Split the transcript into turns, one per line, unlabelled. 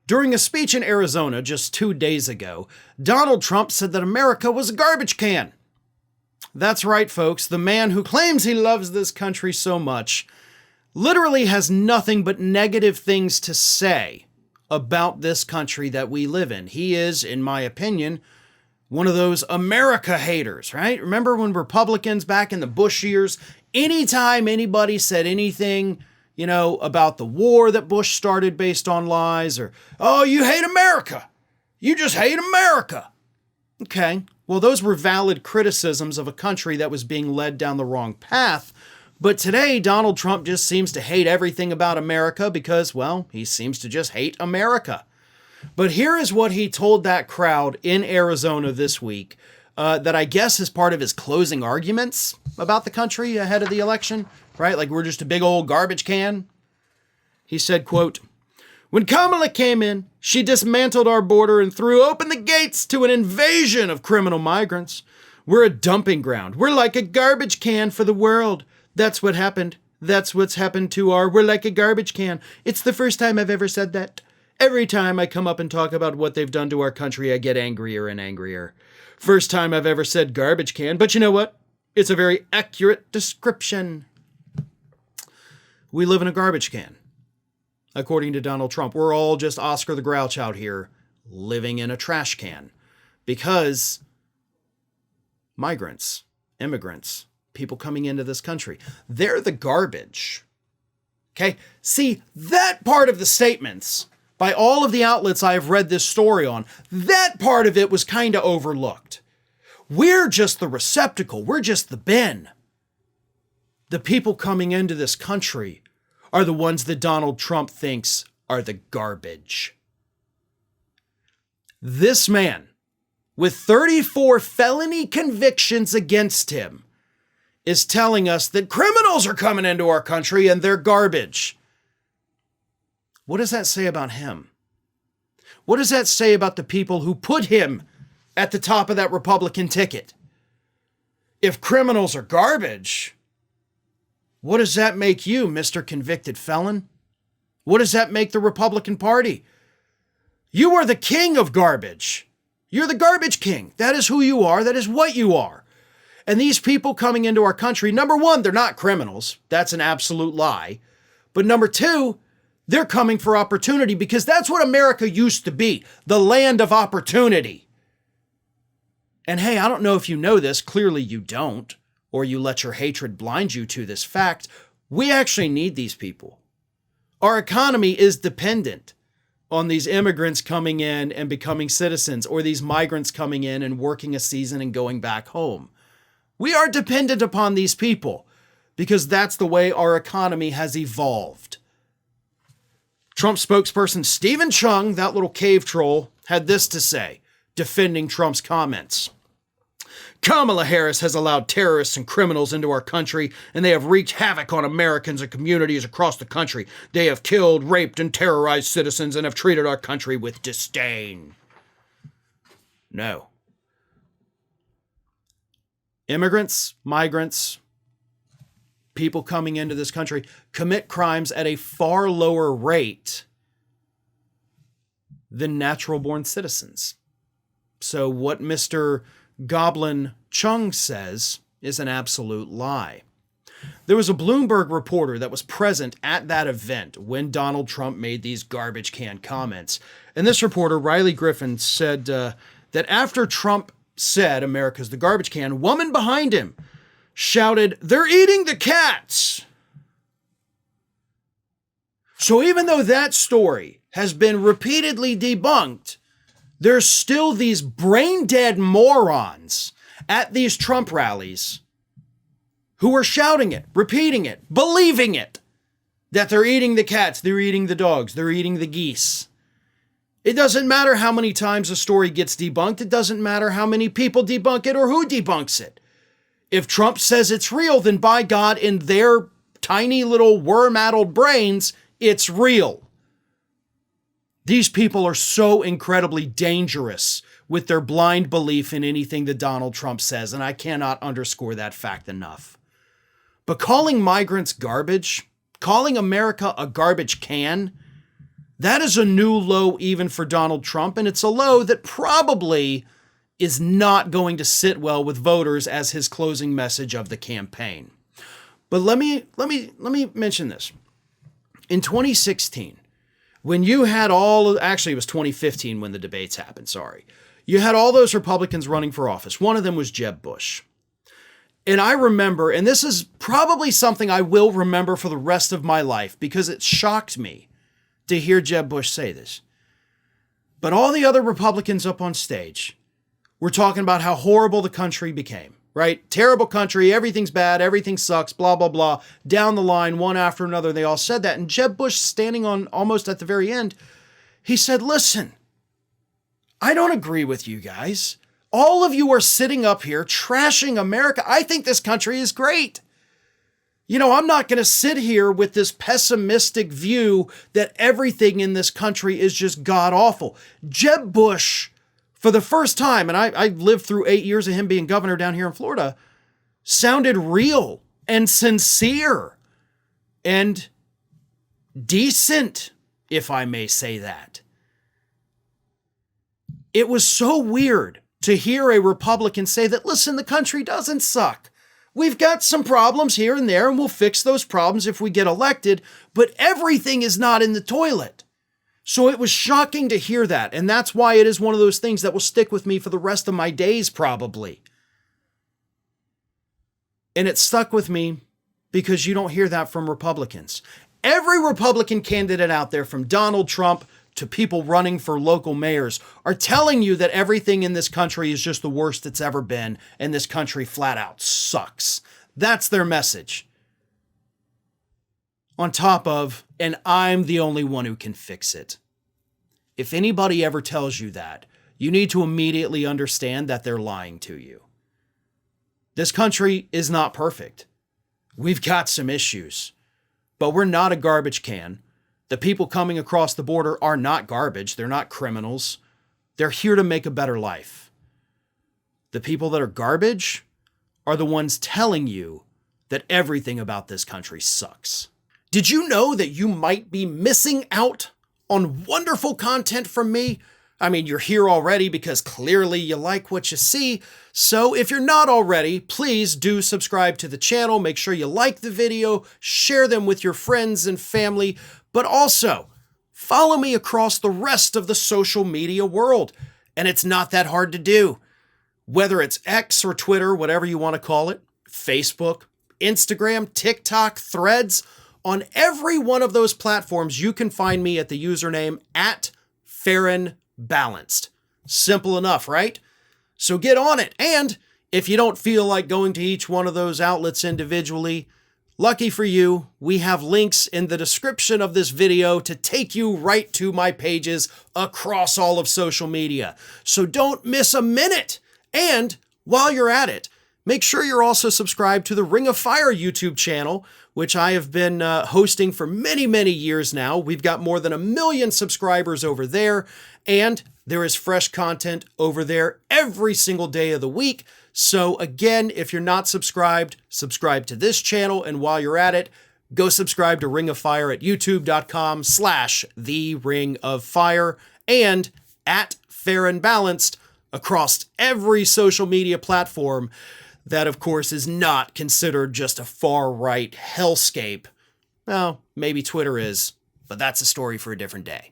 During a speech in Arizona just 2 days ago, Donald Trump said that America was a garbage can. That's right, folks. The man who claims he loves this country so much literally has nothing but negative things to say about this country that we live in. He is, in my opinion, one of those America haters, right? Remember when Republicans back in the Bush years, anytime anybody said anything, about the war that Bush started based on lies, or, oh, you hate America. You just hate America. Okay, well, those were valid criticisms of a country that was being led down the wrong path. But today, Donald Trump just seems to hate everything about America because, well, he seems to just hate America. But here is what he told that crowd in Arizona this week that I guess is part of his closing arguments about the country ahead of the election, right? Like we're just a big old garbage can. He said, quote, "When Kamala came in, she dismantled our border and threw open the gates to an invasion of criminal migrants. We're a dumping ground. We're like a garbage can for the world. That's what happened. That's what's happened to we're like a garbage can. It's the first time I've ever said that. Every time I come up and talk about what they've done to our country, I get angrier and angrier. First time I've ever said garbage can, but you know what? It's a very accurate description." We live in a garbage can. According to Donald Trump, we're all just Oscar the Grouch out here living in a trash can because migrants, immigrants, people coming into this country, they're the garbage. Okay? See, that part of the statements by all of the outlets I have read this story on, that part of it was kind of overlooked. We're just the receptacle. We're just the bin. The people coming into this country are the ones that Donald Trump thinks are the garbage. This man, with 34 felony convictions against him, is telling us that criminals are coming into our country and they're garbage. What does that say about him? What does that say about the people who put him at the top of that Republican ticket? If criminals are garbage, what does that make you, Mr. Convicted Felon? What does that make the Republican Party? You are the king of garbage. You're the garbage king. That is who you are. That is what you are. And these people coming into our country, number one, they're not criminals. That's an absolute lie. But number two, they're coming for opportunity because that's what America used to be, the land of opportunity. And hey, I don't know if you know this, clearly you don't, or you let your hatred blind you to this fact. We actually need these people. Our economy is dependent on these immigrants coming in and becoming citizens, or these migrants coming in and working a season and going back home. We are dependent upon these people because that's the way our economy has evolved. Trump spokesperson Stephen Chung, that little cave troll, had this to say, defending Trump's comments. "Kamala Harris has allowed terrorists and criminals into our country, and they have wreaked havoc on Americans and communities across the country. They have killed, raped, and terrorized citizens and have treated our country with disdain." No. Immigrants, migrants, people coming into this country commit crimes at a far lower rate than natural-born citizens. So what Mr. Goblin Chung says is an absolute lie. There was a Bloomberg reporter that was present at that event when Donald Trump made these garbage can comments. And this reporter, Riley Griffin, said that after Trump said America's the garbage can, a woman behind him shouted, "They're eating the cats." So even though that story has been repeatedly debunked, there's still these brain-dead morons at these Trump rallies who are shouting it, repeating it, believing it, that they're eating the cats, they're eating the dogs, they're eating the geese. It doesn't matter how many times a story gets debunked. It doesn't matter how many people debunk it or who debunks it. If Trump says it's real, then by God, in their tiny little worm-addled brains, it's real. These people are so incredibly dangerous with their blind belief in anything that Donald Trump says, and I cannot underscore that fact enough. But calling migrants garbage, calling America a garbage can, That is a new low even for Donald Trump, and it's a low that probably is not going to sit well with voters as his closing message of the campaign. But let me mention this. In 2016, when you had actually it was 2015 when the debates happened, sorry. You had all those Republicans running for office. One of them was Jeb Bush. And I remember, and this is probably something I will remember for the rest of my life because it shocked me to hear Jeb Bush say this. But all the other Republicans up on stage were talking about how horrible the country became, right? Terrible country, everything's bad, everything sucks, blah, blah, blah. Down the line, one after another, they all said that. And Jeb Bush, standing on almost at the very end, he said, listen, I don't agree with you guys. All of you are sitting up here trashing America. I think this country is great. You know, I'm not going to sit here with this pessimistic view that everything in this country is just god-awful. Jeb Bush, for the first time, and I lived through 8 years of him being governor down here in Florida, sounded real and sincere and decent, if I may say that. It was so weird to hear a Republican say that, listen, the country doesn't suck. We've got some problems here and there, and we'll fix those problems if we get elected, but everything is not in the toilet. So it was shocking to hear that, and that's why it is one of those things that will stick with me for the rest of my days, probably. And it stuck with me because you don't hear that from Republicans. Every Republican candidate out there, from Donald Trump to people running for local mayors, are telling you that everything in this country is just the worst it's ever been, and this country flat out sucks. That's their message. On top of, and I'm the only one who can fix it. If anybody ever tells you that, you need to immediately understand that they're lying to you. This country is not perfect. We've got some issues, but we're not a garbage can. The people coming across the border are not garbage. They're not criminals. They're here to make a better life. The people that are garbage are the ones telling you that everything about this country sucks. Did you know that you might be missing out on wonderful content from me? I mean, you're here already because clearly you like what you see. So if you're not already, please do subscribe to the channel. Make sure you like the video, share them with your friends and family, but also follow me across the rest of the social media world. And it's not that hard to do. Whether it's X or Twitter, whatever you want to call it, Facebook, Instagram, TikTok, Threads, on every one of those platforms, you can find me at the username @FarronBalanced. Simple enough, right? So get on it. And if you don't feel like going to each one of those outlets individually, lucky for you, we have links in the description of this video to take you right to my pages across all of social media. So don't miss a minute. And while you're at it, make sure you're also subscribed to the Ring of Fire YouTube channel, which I have been hosting for many, many years now. We've got more than 1 million subscribers over there, and there is fresh content over there every single day of the week. So again, if you're not subscribed, subscribe to this channel, and while you're at it, go subscribe to Ring of Fire at youtube.com/The Ring of Fire and @FarronBalanced across every social media platform that, of course, is not considered just a far-right hellscape. Well, maybe Twitter is, but that's a story for a different day.